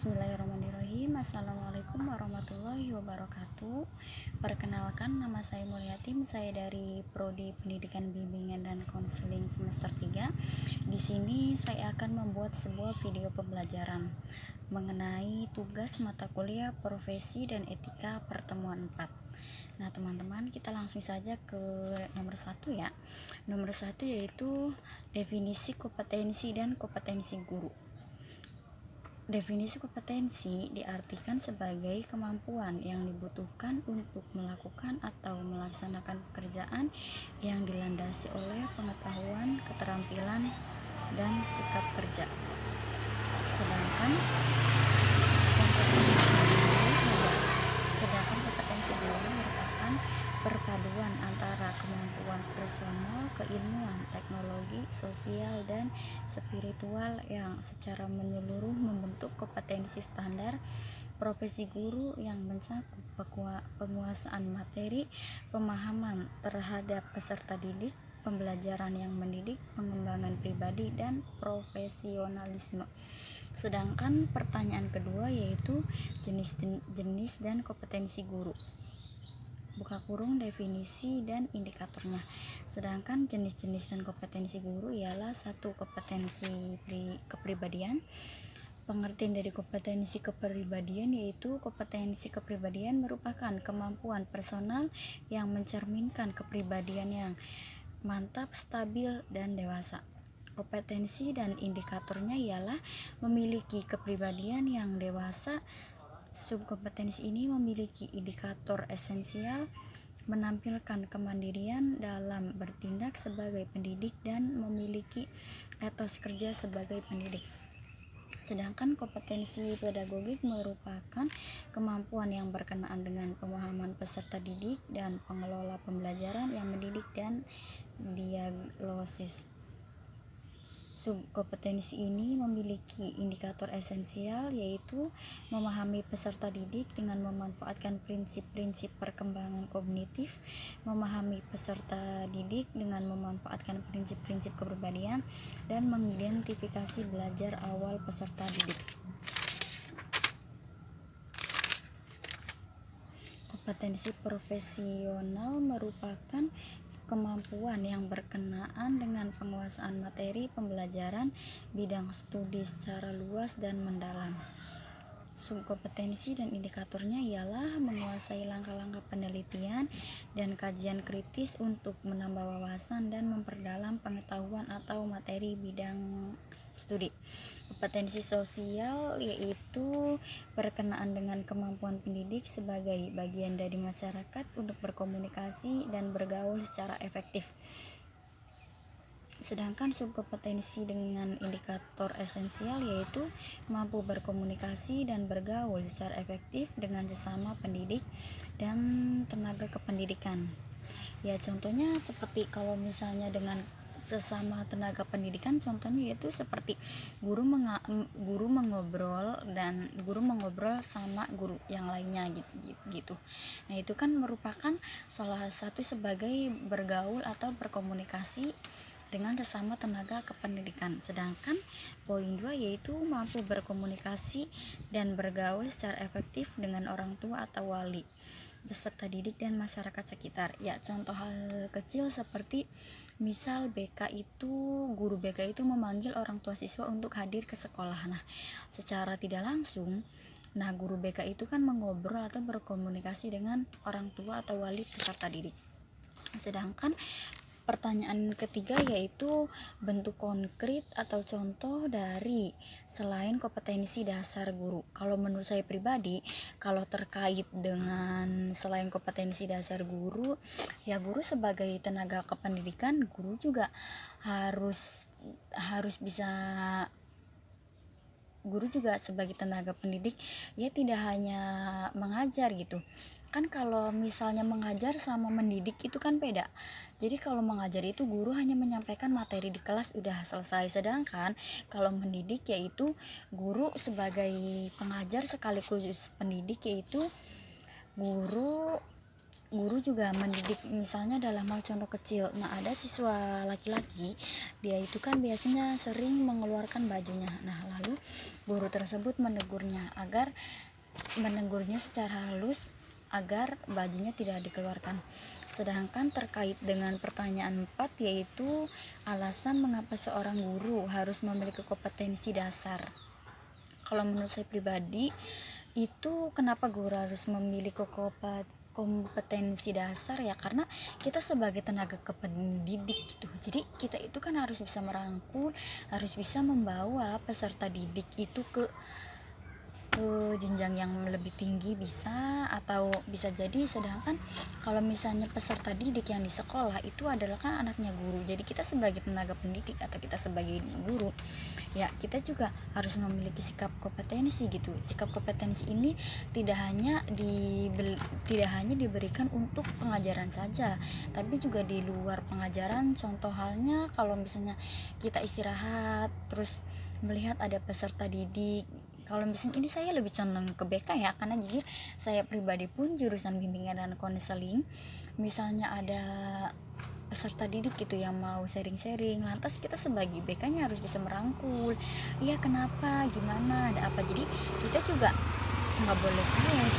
Bismillahirrahmanirrahim. Assalamualaikum warahmatullahi wabarakatuh. Perkenalkan, nama saya Mulyatim. Saya dari Prodi Pendidikan Bimbingan dan Konseling semester 3. Di sini saya akan membuat sebuah video pembelajaran mengenai tugas mata kuliah Profesi dan Etika pertemuan 4. Nah, teman-teman, kita langsung saja ke nomor 1 ya. Nomor 1 yaitu definisi kompetensi dan kompetensi guru. Definisi kompetensi diartikan sebagai kemampuan yang dibutuhkan untuk melakukan atau melaksanakan pekerjaan yang dilandasi oleh pengetahuan, keterampilan, dan sikap kerja. Sedangkan kompetensi guru merupakan perpaduan antara kemampuan personal, keilmuan, teknologi, sosial, dan spiritual yang secara menyeluruh membentuk kompetensi standar profesi guru yang mencakup penguasaan materi, pemahaman terhadap peserta didik, pembelajaran yang mendidik, pengembangan pribadi, dan profesionalisme. Sedangkan pertanyaan kedua yaitu jenis dan kompetensi guru. Buka kurung definisi dan indikatornya. Sedangkan jenis-jenis dan kompetensi guru ialah satu, kompetensi kepribadian. Pengertian dari kompetensi kepribadian yaitu kompetensi kepribadian merupakan kemampuan personal yang mencerminkan kepribadian yang mantap, stabil, dan dewasa. Kompetensi dan indikatornya ialah memiliki kepribadian yang dewasa. Subkompetensi ini memiliki indikator esensial, menampilkan kemandirian dalam bertindak sebagai pendidik dan memiliki etos kerja sebagai pendidik. Sedangkan kompetensi pedagogik merupakan kemampuan yang berkenaan dengan pemahaman peserta didik dan pengelola pembelajaran yang mendidik dan diagnosis. Subkompetensi ini memiliki indikator esensial yaitu memahami peserta didik dengan memanfaatkan prinsip-prinsip perkembangan kognitif, memahami peserta didik dengan memanfaatkan prinsip-prinsip kepribadian, dan mengidentifikasi belajar awal peserta didik. Kompetensi profesional merupakan kemampuan yang berkenaan dengan penguasaan materi pembelajaran bidang studi secara luas dan mendalam. Subkompetensi dan indikatornya ialah menguasai langkah-langkah penelitian dan kajian kritis untuk menambah wawasan dan memperdalam pengetahuan atau materi bidang studi. Kompetensi sosial yaitu berkenaan dengan kemampuan pendidik sebagai bagian dari masyarakat untuk berkomunikasi dan bergaul secara efektif. Sedangkan subkompetensi dengan indikator esensial yaitu mampu berkomunikasi dan bergaul secara efektif dengan sesama pendidik dan tenaga kependidikan. Ya, contohnya seperti kalau misalnya dengan sesama tenaga pendidikan, contohnya yaitu seperti guru mengobrol sama guru yang lainnya gitu. Nah, itu kan merupakan salah satu sebagai bergaul atau berkomunikasi dengan sesama tenaga kependidikan. Sedangkan poin 2 yaitu mampu berkomunikasi dan bergaul secara efektif dengan orang tua atau wali, peserta didik, dan masyarakat sekitar. Ya, contoh hal kecil seperti misal guru BK itu memanggil orang tua siswa untuk hadir ke sekolah. Nah, secara tidak langsung, guru BK itu kan mengobrol atau berkomunikasi dengan orang tua atau wali peserta didik. Sedangkan pertanyaan ketiga yaitu bentuk konkret atau contoh dari selain kompetensi dasar guru. Kalau menurut saya pribadi, kalau terkait dengan selain kompetensi dasar guru, ya guru sebagai tenaga kependidikan, guru juga harus bisa. Guru juga sebagai tenaga pendidik ya tidak hanya mengajar gitu kan. Kalau misalnya mengajar sama mendidik itu kan beda. Jadi kalau mengajar itu guru hanya menyampaikan materi di kelas udah selesai, sedangkan kalau mendidik yaitu guru sebagai pengajar sekaligus pendidik, yaitu guru guru juga mendidik, misalnya dalam hal contoh kecil. Nah, ada siswa laki-laki, dia itu kan biasanya sering mengeluarkan bajunya. Nah, lalu guru tersebut menegurnya secara halus agar bajunya tidak dikeluarkan. Sedangkan terkait dengan pertanyaan 4, yaitu alasan mengapa seorang guru harus memiliki kompetensi dasar. Kalau menurut saya pribadi, itu kenapa guru harus memiliki kompetensi dasar ya, karena kita sebagai tenaga kependidik gitu. Jadi kita itu kan harus bisa merangkul, harus bisa membawa peserta didik itu ke jenjang yang lebih tinggi bisa, atau bisa jadi. Sedangkan kalau misalnya peserta didik yang di sekolah itu adalah kan anaknya guru, jadi kita sebagai tenaga pendidik atau kita sebagai guru ya, kita juga harus memiliki sikap kompetensi gitu. Sikap kompetensi ini tidak hanya diberikan untuk pengajaran saja, tapi juga di luar pengajaran. Contoh halnya kalau misalnya kita istirahat terus melihat ada peserta didik, kalau misalnya ini saya lebih condong ke BK ya, karena jujur saya pribadi pun jurusan bimbingan dan konseling. Misalnya ada peserta didik gitu yang mau sharing-sharing, lantas kita sebagai BK-nya harus bisa merangkul, iya kenapa, gimana, ada apa. Jadi kita juga nggak boleh cuek.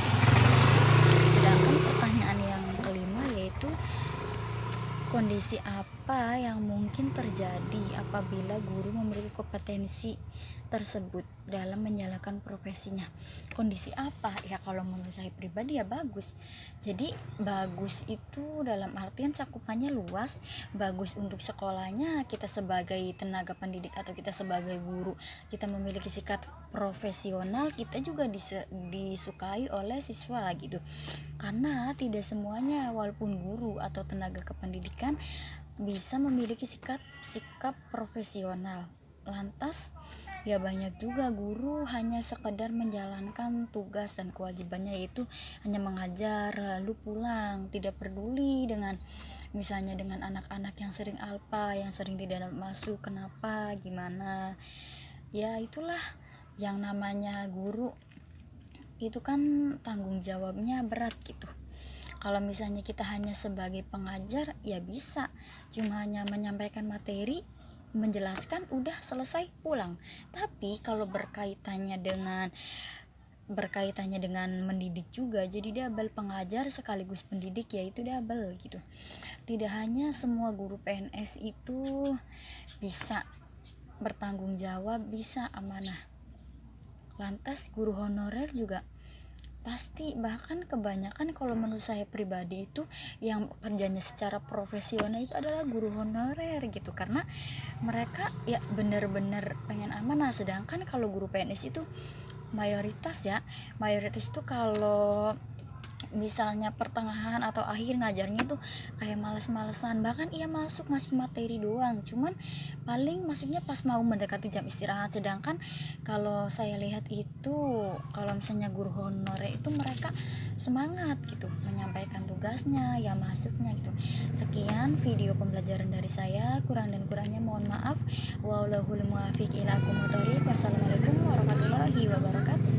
Sedangkan pertanyaan yang kelima, yaitu kondisi apa yang mungkin terjadi apabila guru memiliki kompetensi tersebut dalam menjalankan profesinya. Kondisi apa? Ya kalau menurut saya pribadi ya bagus. Jadi bagus itu dalam artian cakupannya luas, bagus untuk sekolahnya, kita sebagai tenaga pendidik atau kita sebagai guru, kita memiliki sikap profesional, kita juga disukai oleh siswa gitu. Karena tidak semuanya, walaupun guru atau tenaga kependidikan bisa memiliki sikap profesional. Lantas ya banyak juga guru hanya sekedar menjalankan tugas dan kewajibannya, yaitu hanya mengajar lalu pulang, tidak peduli dengan misalnya dengan anak-anak yang sering alpa, yang sering tidak masuk, kenapa, gimana. Ya itulah yang namanya guru, itu kan tanggung jawabnya berat gitu. Kalau misalnya kita hanya sebagai pengajar ya bisa, cuma hanya menyampaikan materi, menjelaskan, udah selesai pulang. Tapi kalau berkaitannya dengan mendidik juga, jadi double, pengajar sekaligus pendidik, yaitu double gitu. Tidak hanya semua guru PNS itu bisa bertanggung jawab, bisa amanah. Lantas guru honorer juga pasti, bahkan kebanyakan kalau menurut saya pribadi itu yang kerjanya secara profesional itu adalah guru honorer gitu, karena mereka ya benar-benar pengen amanah. Sedangkan kalau guru PNS itu mayoritas itu kalau misalnya pertengahan atau akhir ngajarnya tuh kayak males-malesan, bahkan ia masuk ngasih materi doang, cuman paling masuknya pas mau mendekati jam istirahat. Sedangkan kalau saya lihat itu, kalau misalnya guru honorer itu mereka semangat gitu menyampaikan tugasnya, ya masuknya gitu. Sekian video pembelajaran dari saya, kurang dan kurangnya mohon maaf. Wallahul muwaffiq ila aqwamit thoriq. Wassalamualaikum warahmatullahi wabarakatuh.